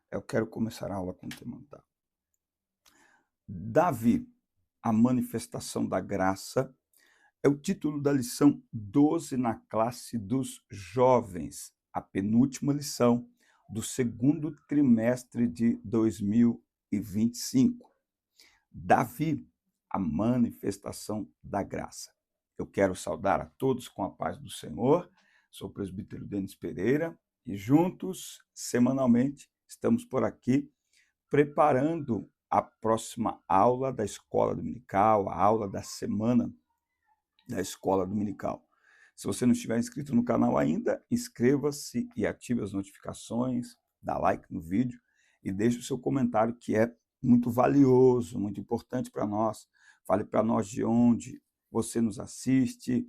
Eu quero começar a aula com o tema tá? Davi, a manifestação da graça, é o título da lição 12 na classe dos jovens, a penúltima lição do segundo trimestre de 2025. Davi, a manifestação da graça. Eu quero saudar a todos com a paz do Senhor. Sou o presbítero Denis Pereira e juntos, semanalmente, estamos por aqui preparando a próxima aula da escola dominical, a aula da semana da escola dominical. Se você não estiver inscrito no canal ainda, inscreva-se e ative as notificações, dá like no vídeo e deixe o seu comentário, que é muito valioso, muito importante para nós. Fale para nós de onde você nos assiste,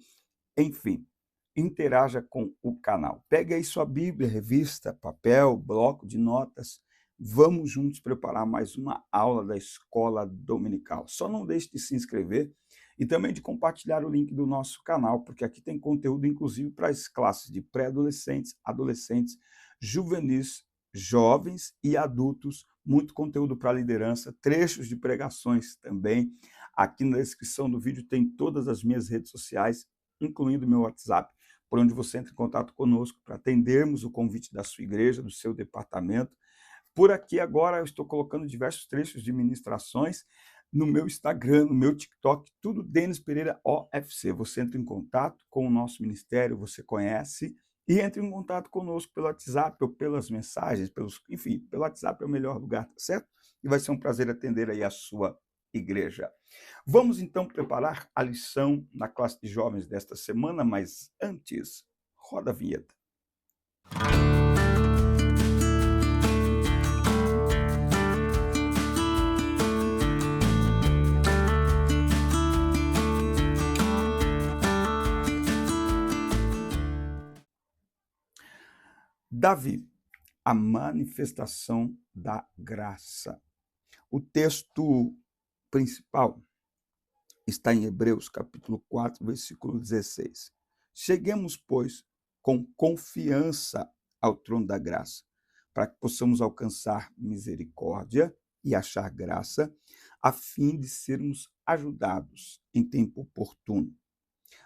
enfim, interaja com o canal. Pegue aí sua Bíblia, revista, papel, bloco de notas. Vamos juntos preparar mais uma aula da escola dominical. Só não deixe de se inscrever e também de compartilhar o link do nosso canal, porque aqui tem conteúdo inclusive para as classes de pré-adolescentes, adolescentes, juvenis, jovens e adultos, muito conteúdo para liderança, trechos de pregações também. Aqui na descrição do vídeo tem todas as minhas redes sociais, incluindo meu WhatsApp, por onde você entra em contato conosco para atendermos o convite da sua igreja, do seu departamento. Por aqui agora eu estou colocando diversos trechos de ministrações no meu Instagram, no meu TikTok, tudo Denis Pereira OFC. Você entra em contato com o nosso ministério, você conhece, e entra em contato conosco pelo WhatsApp ou pelas mensagens, enfim, pelo WhatsApp é o melhor lugar, tá certo? E vai ser um prazer atender aí a sua igreja. Vamos então preparar a lição na classe de jovens desta semana, mas antes, roda a vinheta. Davi, a manifestação da graça. O texto principal está em Hebreus, capítulo 4, versículo 16. Cheguemos, pois, com confiança ao trono da graça, para que possamos alcançar misericórdia e achar graça, a fim de sermos ajudados em tempo oportuno.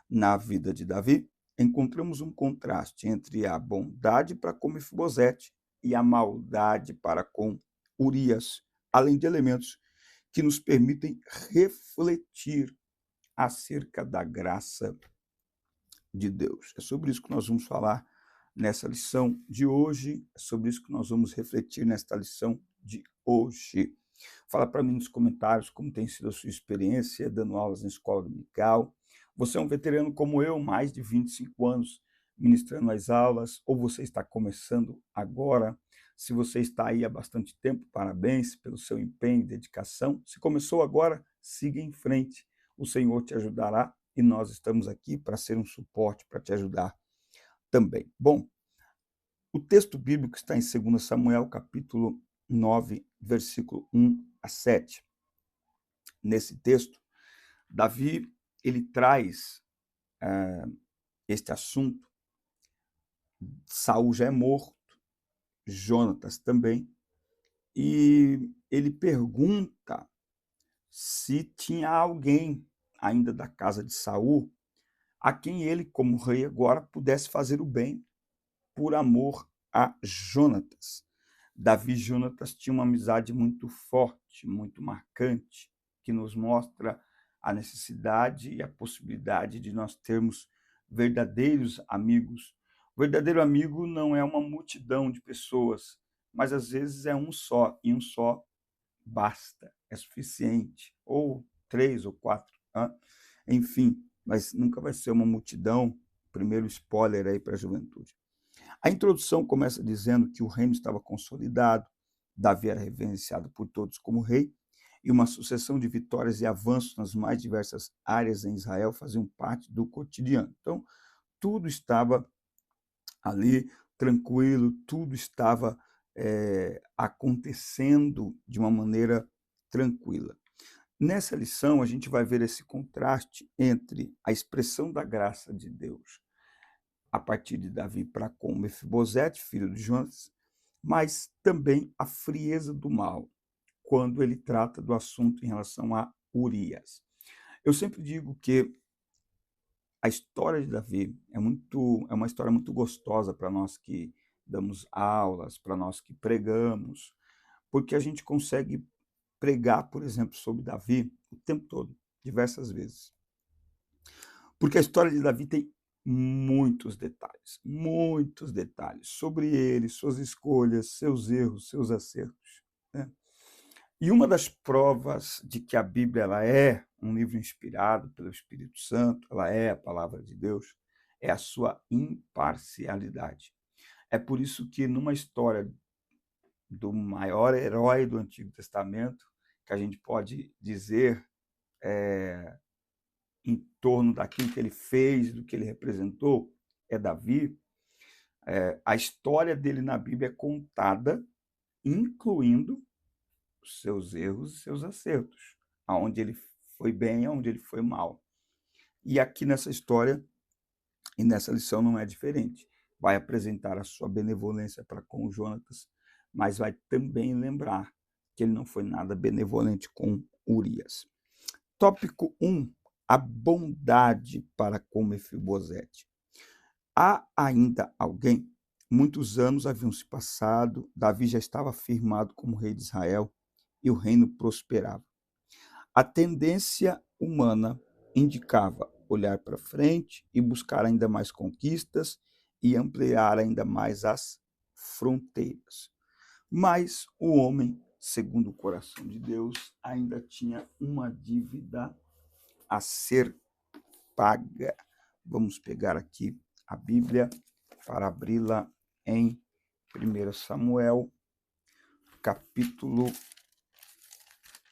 Na vida de Davi, encontramos um contraste entre a bondade para com Mefibosete e a maldade para com Urias, além de elementos que nos permitem refletir acerca da graça de Deus. É sobre isso que nós vamos falar nessa lição de hoje, é sobre isso que nós vamos refletir nesta lição de hoje. Fala para mim nos comentários como tem sido a sua experiência dando aulas na escola dominical. Você é um veterano como eu, mais de 25 anos ministrando as aulas, ou você está começando agora? Se você está aí há bastante tempo, parabéns pelo seu empenho e dedicação. Se começou agora, siga em frente. O Senhor te ajudará e nós estamos aqui para ser um suporte, para te ajudar também. Bom, o texto bíblico está em 2 Samuel, capítulo 9, versículo 1 a 7. Nesse texto, Davi, ele traz este assunto. Saul já é morto, Jonatas também, e ele pergunta se tinha alguém ainda da casa de Saul a quem ele, como rei agora, pudesse fazer o bem por amor a Jonatas. Davi e Jonatas tinham uma amizade muito forte, muito marcante, que nos mostra a necessidade e a possibilidade de nós termos verdadeiros amigos. O verdadeiro amigo não é uma multidão de pessoas, mas às vezes é um só, e um só basta, é suficiente, ou 3 ou 4, enfim, mas nunca vai ser uma multidão. Primeiro spoiler aí para a juventude. A introdução começa dizendo que o reino estava consolidado, Davi era reverenciado por todos como rei, e uma sucessão de vitórias e avanços nas mais diversas áreas em Israel faziam parte do cotidiano. Então, tudo estava ali tranquilo, tudo estava acontecendo de uma maneira tranquila. Nessa lição, a gente vai ver esse contraste entre a expressão da graça de Deus a partir de Davi para com Mefibosete, filho de Jonatas, mas também a frieza do mal, quando ele trata do assunto em relação a Urias. Eu sempre digo que a história de Davi é uma história muito gostosa para nós que damos aulas, para nós que pregamos, porque a gente consegue pregar, por exemplo, sobre Davi o tempo todo, diversas vezes. Porque a história de Davi tem muitos detalhes sobre ele, suas escolhas, seus erros, seus acertos, né. E uma das provas de que a Bíblia ela é um livro inspirado pelo Espírito Santo, ela é a palavra de Deus, é a sua imparcialidade. É por isso que numa história do maior herói do Antigo Testamento, que a gente pode dizer em torno daquilo que ele fez, do que ele representou, é Davi. A história dele na Bíblia é contada, incluindo os seus erros e seus acertos, aonde ele foi bem, aonde ele foi mal. E aqui nessa história e nessa lição não é diferente. Vai apresentar a sua benevolência para com Jonatas, mas vai também lembrar que ele não foi nada benevolente com Urias. Tópico 1, a bondade para com Mefibosete. Há ainda alguém? Muitos anos haviam se passado, Davi já estava firmado como rei de Israel e o reino prosperava. A tendência humana indicava olhar para frente e buscar ainda mais conquistas e ampliar ainda mais as fronteiras. Mas o homem, segundo o coração de Deus, ainda tinha uma dívida a ser paga. Vamos pegar aqui a Bíblia para abri-la em 1 Samuel, capítulo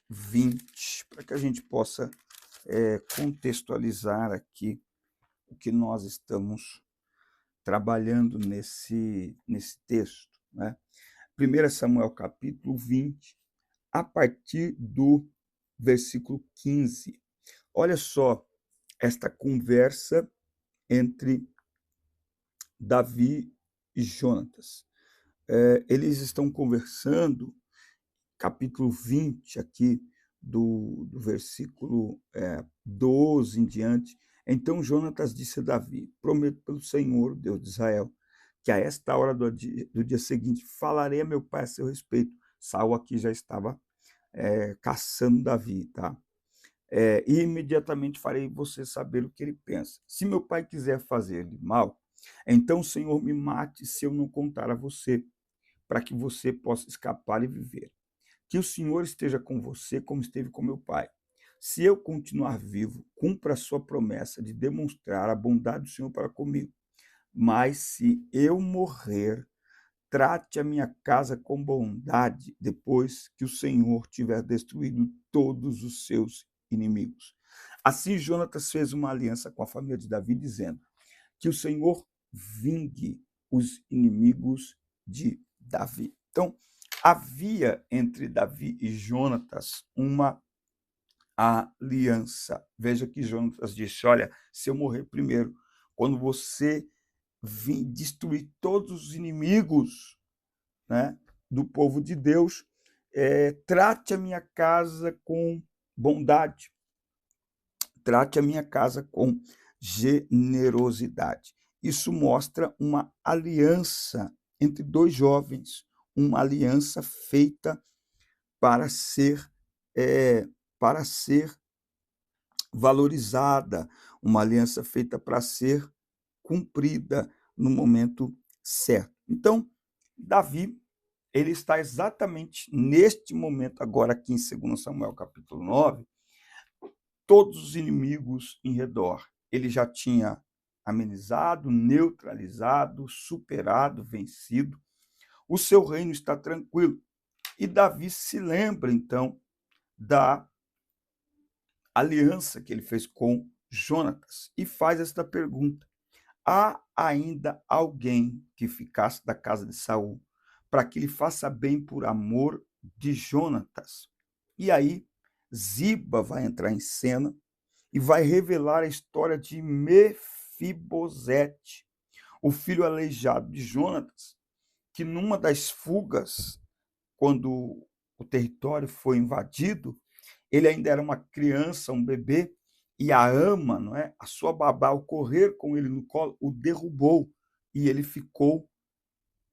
20, para que a gente possa contextualizar aqui o que nós estamos trabalhando nesse texto, né? 1 Samuel, capítulo 20, a partir do versículo 15. Olha só esta conversa entre Davi e Jonatas. Eles estão conversando, capítulo 20 aqui, do versículo 12 em diante. Então Jonatas disse a Davi: prometo pelo Senhor, Deus de Israel, que a esta hora do dia seguinte falarei a meu pai a seu respeito. Saul aqui já estava caçando Davi, tá? E imediatamente farei você saber o que ele pensa. Se meu pai quiser fazer-lhe mal, então o Senhor me mate se eu não contar a você, para que você possa escapar e viver. Que o Senhor esteja com você como esteve com meu pai. Se eu continuar vivo, cumpra a sua promessa de demonstrar a bondade do Senhor para comigo. Mas se eu morrer, trate a minha casa com bondade depois que o Senhor tiver destruído todos os seus inimigos. Assim Jonatas fez uma aliança com a família de Davi, dizendo: que o Senhor vingue os inimigos de Davi. Então, havia entre Davi e Jonatas uma aliança. Veja que Jonatas disse: olha, se eu morrer primeiro, quando você vir destruir todos os inimigos, né, do povo de Deus, trate a minha casa com bondade, trate a minha casa com generosidade. Isso mostra uma aliança entre dois jovens, uma aliança feita para ser, para ser valorizada, uma aliança feita para ser cumprida no momento certo. Então, Davi, ele está exatamente neste momento, agora aqui em 2 Samuel, capítulo 9, todos os inimigos em redor. Ele já tinha amenizado, neutralizado, superado, vencido. O seu reino está tranquilo. E Davi se lembra, então, da aliança que ele fez com Jonatas e faz esta pergunta: há ainda alguém que ficasse da casa de Saul para que lhe faça bem por amor de Jonatas? E aí Ziba vai entrar em cena e vai revelar a história de Mefibosete, o filho aleijado de Jonatas, que numa das fugas, quando o território foi invadido, ele ainda era uma criança, um bebê, e a ama, não é, a sua babá, ao correr com ele no colo, o derrubou e ele ficou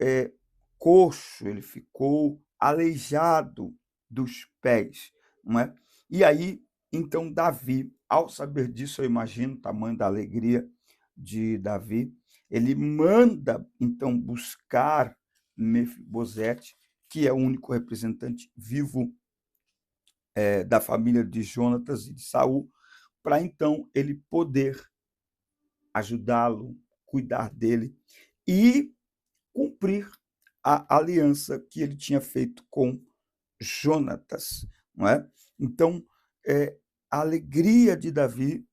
eh, coxo, ele ficou aleijado dos pés, não é? E aí, então Davi, ao saber disso, eu imagino o tamanho da alegria de Davi, ele manda então buscar Mefibosete, que é o único representante vivo da família de Jonatas e de Saul, para então ele poder ajudá-lo, cuidar dele e cumprir a aliança que ele tinha feito com Jonatas, não é? Então, a alegria de Davi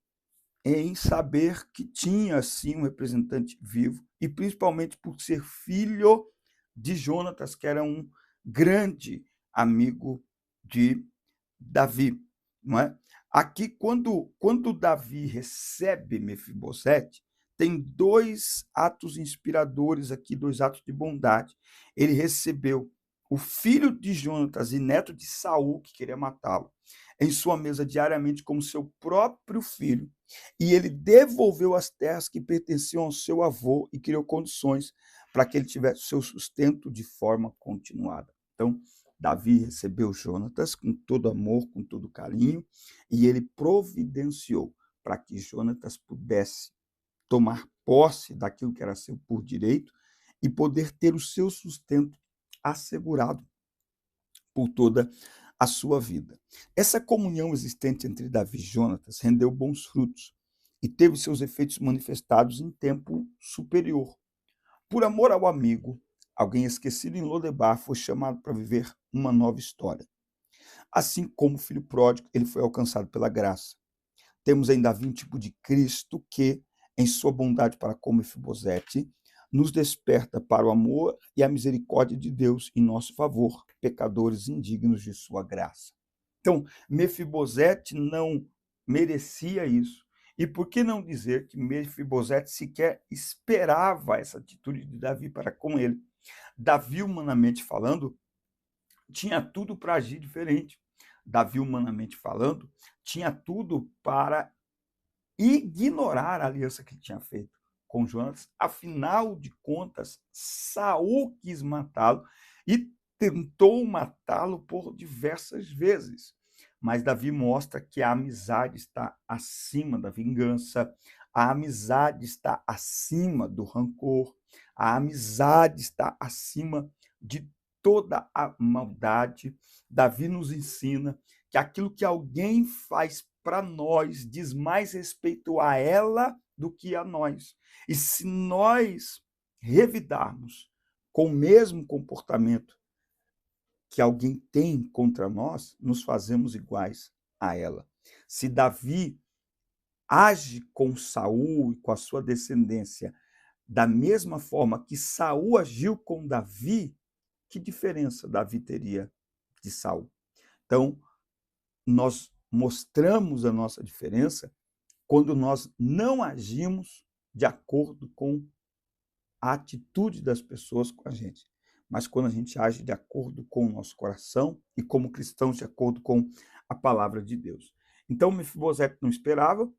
em saber que tinha, assim, um representante vivo, e principalmente por ser filho de Jonatas, que era um grande amigo de Davi, não é? Aqui, quando Davi recebe Mefibosete, tem dois atos inspiradores aqui, dois atos de bondade. Ele recebeu o filho de Jonatas e neto de Saul, que queria matá-lo, em sua mesa diariamente como seu próprio filho, e ele devolveu as terras que pertenciam ao seu avô e criou condições para que ele tivesse seu sustento de forma continuada. Então, Davi recebeu Jonatas com todo amor, com todo carinho, e ele providenciou para que Jonatas pudesse tomar posse daquilo que era seu por direito e poder ter o seu sustento assegurado por toda a sua vida. Essa comunhão existente entre Davi e Jonatas rendeu bons frutos e teve seus efeitos manifestados em tempo superior. Por amor ao amigo, alguém esquecido em Lodebar foi chamado para viver uma nova história. Assim como o filho pródigo, ele foi alcançado pela graça. Temos em Davi um tipo de Cristo que, em sua bondade para com Mefibosete, nos desperta para o amor e a misericórdia de Deus em nosso favor, pecadores indignos de sua graça. Então, Mefibosete não merecia isso. E por que não dizer que Mefibosete sequer esperava essa atitude de Davi para com ele? Davi, humanamente falando, tinha tudo para agir diferente. Davi, humanamente falando, tinha tudo para ignorar a aliança que ele tinha feito com Jonas. Afinal de contas, Saul quis matá-lo e tentou matá-lo por diversas vezes. Mas Davi mostra que a amizade está acima da vingança, a amizade está acima do rancor, a amizade está acima de toda a maldade. Davi nos ensina que aquilo que alguém faz para nós diz mais respeito a ela do que a nós. E se nós revidarmos com o mesmo comportamento que alguém tem contra nós, nos fazemos iguais a ela. Se Davi age com Saul e com a sua descendência da mesma forma que Saul agiu com Davi, que diferença Davi teria de Saul? Então, nós mostramos a nossa diferença quando nós não agimos de acordo com a atitude das pessoas com a gente, mas quando a gente age de acordo com o nosso coração e como cristãos de acordo com a palavra de Deus. Então, Mefibosete não esperava,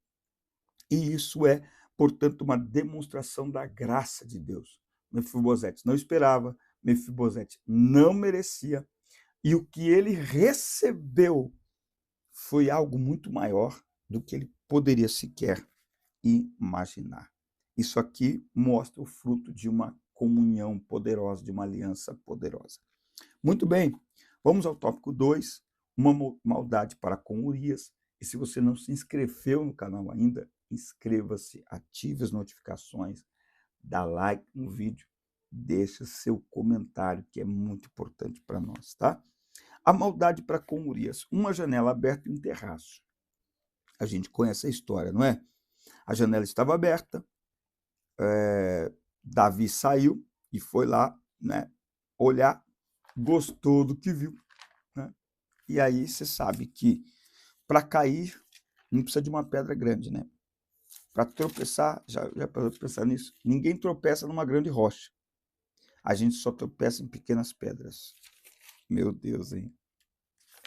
e isso é, portanto, uma demonstração da graça de Deus. Mefibosete não esperava, Mefibosete não merecia, e o que ele recebeu foi algo muito maior do que ele poderia sequer imaginar. Isso aqui mostra o fruto de uma comunhão poderosa, de uma aliança poderosa. Muito bem, vamos ao tópico 2, uma maldade para com Urias. E se você não se inscreveu no canal ainda, inscreva-se, ative as notificações, dá like no vídeo, deixa seu comentário, que é muito importante para nós, tá? A maldade para com Urias, uma janela aberta e um terraço. A gente conhece a história, não é? A janela estava aberta, Davi saiu e foi lá, né, olhar, gostou do que viu, né? E aí você sabe que para cair não precisa de uma pedra grande, né? Para tropeçar, já para pensar nisso, ninguém tropeça numa grande rocha. A gente só tropeça em pequenas pedras. Meu Deus, hein?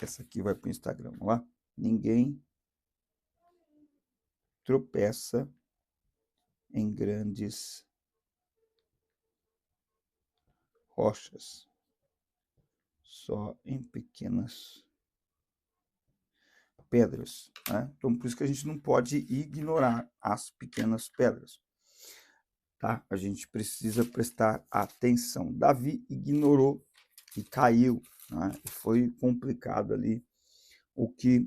Essa aqui vai para o Instagram, vamos lá? Ninguém tropeça em grandes rochas, só em pequenas pedras, né? Então, por isso que a gente não pode ignorar as pequenas pedras, tá? A gente precisa prestar atenção. Davi ignorou e caiu, né? Foi complicado ali o que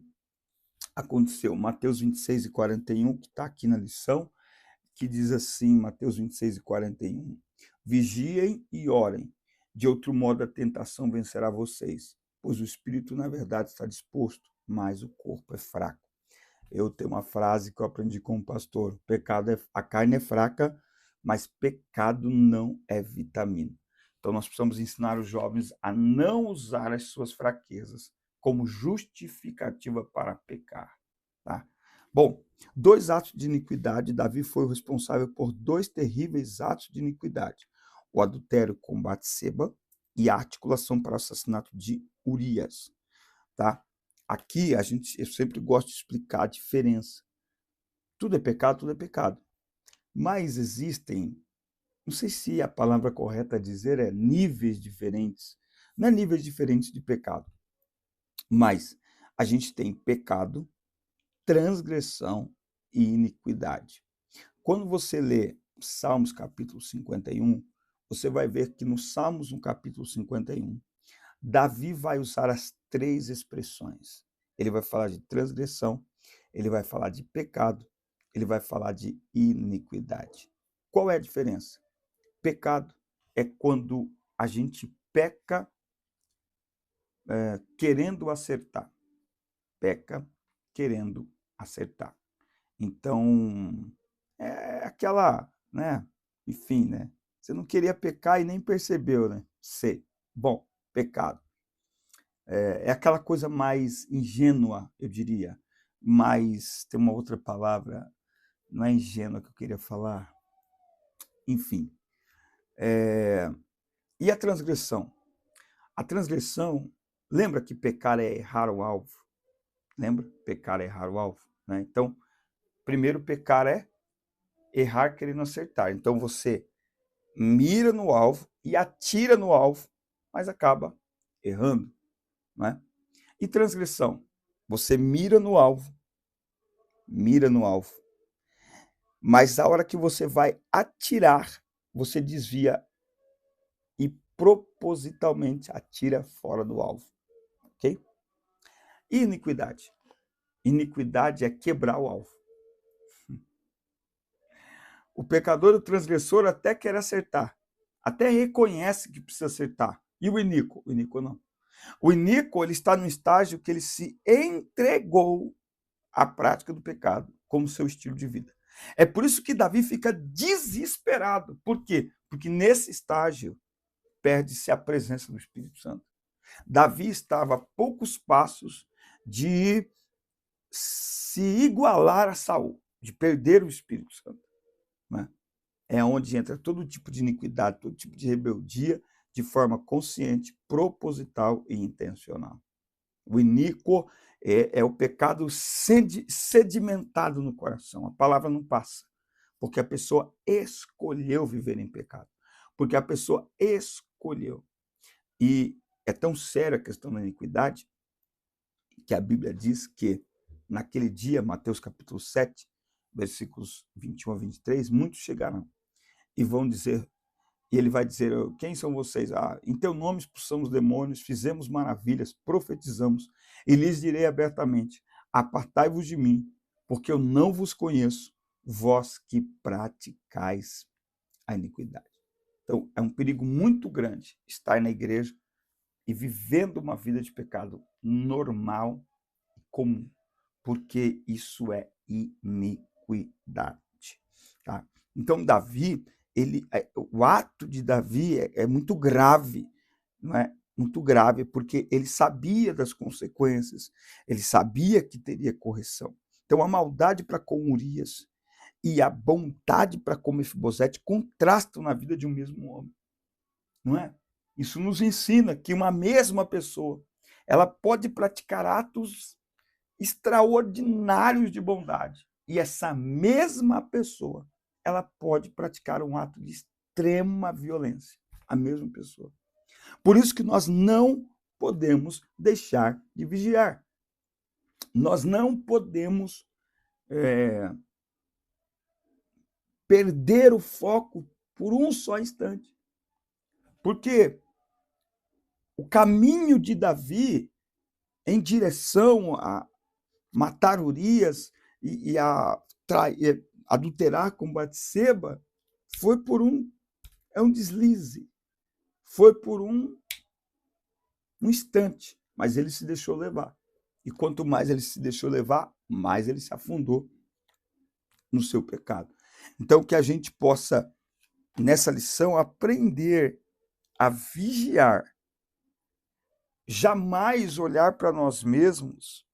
aconteceu. Mateus 26:41, que está aqui na lição, que diz assim, Mateus 26:41, vigiem e orem, de outro modo a tentação vencerá vocês, pois o espírito, na verdade, está disposto, mas o corpo é fraco. Eu tenho uma frase que eu aprendi com um pastor, a carne é fraca, mas pecado não é vitamina. Então nós precisamos ensinar os jovens a não usar as suas fraquezas como justificativa para pecar, tá? Bom, 2 atos de iniquidade, Davi foi o responsável por 2 terríveis atos de iniquidade, o adultério com Batseba e a articulação para o assassinato de Urias, tá? Aqui eu sempre gosto de explicar a diferença. Tudo é pecado, mas existem, não sei se a palavra correta a dizer é níveis diferentes, não é níveis diferentes de pecado, mas a gente tem pecado, transgressão e iniquidade. Quando você lê Salmos capítulo 51, você vai ver que no Salmos, no capítulo 51, Davi vai usar as 3 expressões. Ele vai falar de transgressão, ele vai falar de pecado, ele vai falar de iniquidade. Qual é a diferença? Pecado é quando a gente peca querendo acertar. Peca querendo acertar. Então, é aquela, né? Enfim, né? Você não queria pecar e nem percebeu, né? Bom, pecado. É aquela coisa mais ingênua, eu diria. Mas tem uma outra palavra, não é ingênua que eu queria falar. Enfim. E a transgressão? A transgressão, lembra que pecar é errar o alvo? Lembra? Pecar é errar o alvo, né? Então, primeiro pecar é errar querendo acertar. Então você mira no alvo e atira no alvo, mas acaba errando, né? E transgressão? Você mira no alvo, mas a hora que você vai atirar, você desvia e propositalmente atira fora do alvo, ok? E iniquidade? Iniquidade é quebrar o alvo. O pecador e o transgressor até quer acertar, até reconhece que precisa acertar. E o iníquo? O iníquo não. O iníquo, ele está no estágio que ele se entregou à prática do pecado como seu estilo de vida. É por isso que Davi fica desesperado. Por quê? Porque nesse estágio perde-se a presença do Espírito Santo. Davi estava a poucos passos de se igualar a Saul, de perder o Espírito Santo, né? É onde entra todo tipo de iniquidade, todo tipo de rebeldia, de forma consciente, proposital e intencional. O iníquo é o pecado sedimentado no coração. A palavra não passa, porque a pessoa escolheu viver em pecado, porque a pessoa escolheu. E é tão séria a questão da iniquidade que a Bíblia diz que naquele dia, Mateus capítulo 7, versículos 21 a 23, muitos chegarão e vão dizer, e ele vai dizer, quem são vocês? Em teu nome expulsamos demônios, fizemos maravilhas, profetizamos, e lhes direi abertamente, apartai-vos de mim, porque eu não vos conheço, vós que praticais a iniquidade. Então, é um perigo muito grande estar na igreja e vivendo uma vida de pecado normal e comum, porque isso é iniquidade, tá? Então, Davi, o ato de Davi é muito grave, não é? Muito grave, porque ele sabia das consequências, ele sabia que teria correção. Então, a maldade para com Urias e a bondade para com Mefibosete contrastam na vida de um mesmo homem. não é? Isso nos ensina que uma mesma pessoa, ela pode praticar atos extraordinários de bondade. E essa mesma pessoa, ela pode praticar um ato de extrema violência. A mesma pessoa. Por isso que nós não podemos deixar de vigiar. Nós não podemos perder o foco por um só instante. Porque o caminho de Davi em direção a matar Urias e a adulterar com Batseba foi por um deslize, foi por um instante, mas ele se deixou levar. E quanto mais ele se deixou levar, mais ele se afundou no seu pecado. Então, que a gente possa, nessa lição, aprender a vigiar, jamais olhar para nós mesmos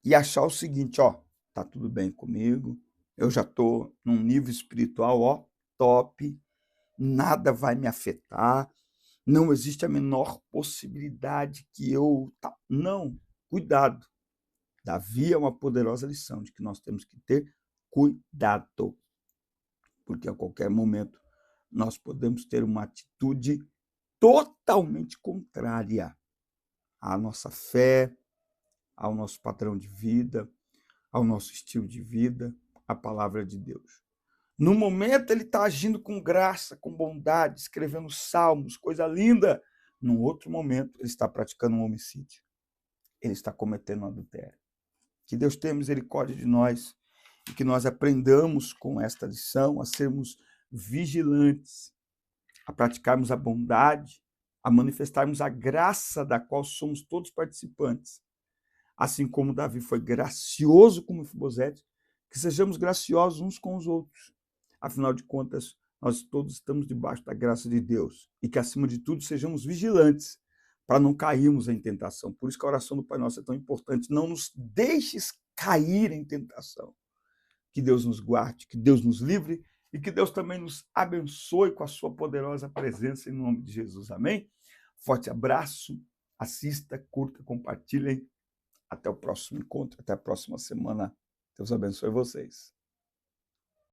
e achar o seguinte, ó, tá tudo bem comigo, eu já estou num nível espiritual, ó, top, nada vai me afetar, não existe a menor possibilidade que eu... Não, cuidado. Davi é uma poderosa lição de que nós temos que ter cuidado, porque a qualquer momento nós podemos ter uma atitude totalmente contrária à nossa fé, ao nosso padrão de vida, ao nosso estilo de vida, à palavra de Deus. No momento ele está agindo com graça, com bondade, escrevendo salmos, coisa linda. Num outro momento ele está praticando um homicídio. Ele está cometendo um adultério. Que Deus tenha misericórdia de nós e que nós aprendamos com esta lição a sermos vigilantes, a praticarmos a bondade, a manifestarmos a graça da qual somos todos participantes. Assim como Davi foi gracioso com Mefibosete, que sejamos graciosos uns com os outros. Afinal de contas, nós todos estamos debaixo da graça de Deus e que, acima de tudo, sejamos vigilantes para não cairmos em tentação. Por isso que a oração do Pai Nosso é tão importante. Não nos deixes cair em tentação. Que Deus nos guarde, que Deus nos livre e que Deus também nos abençoe com a sua poderosa presença em nome de Jesus. Amém? Forte abraço, assista, curta, compartilhem. Até o próximo encontro, até a próxima semana. Deus abençoe vocês.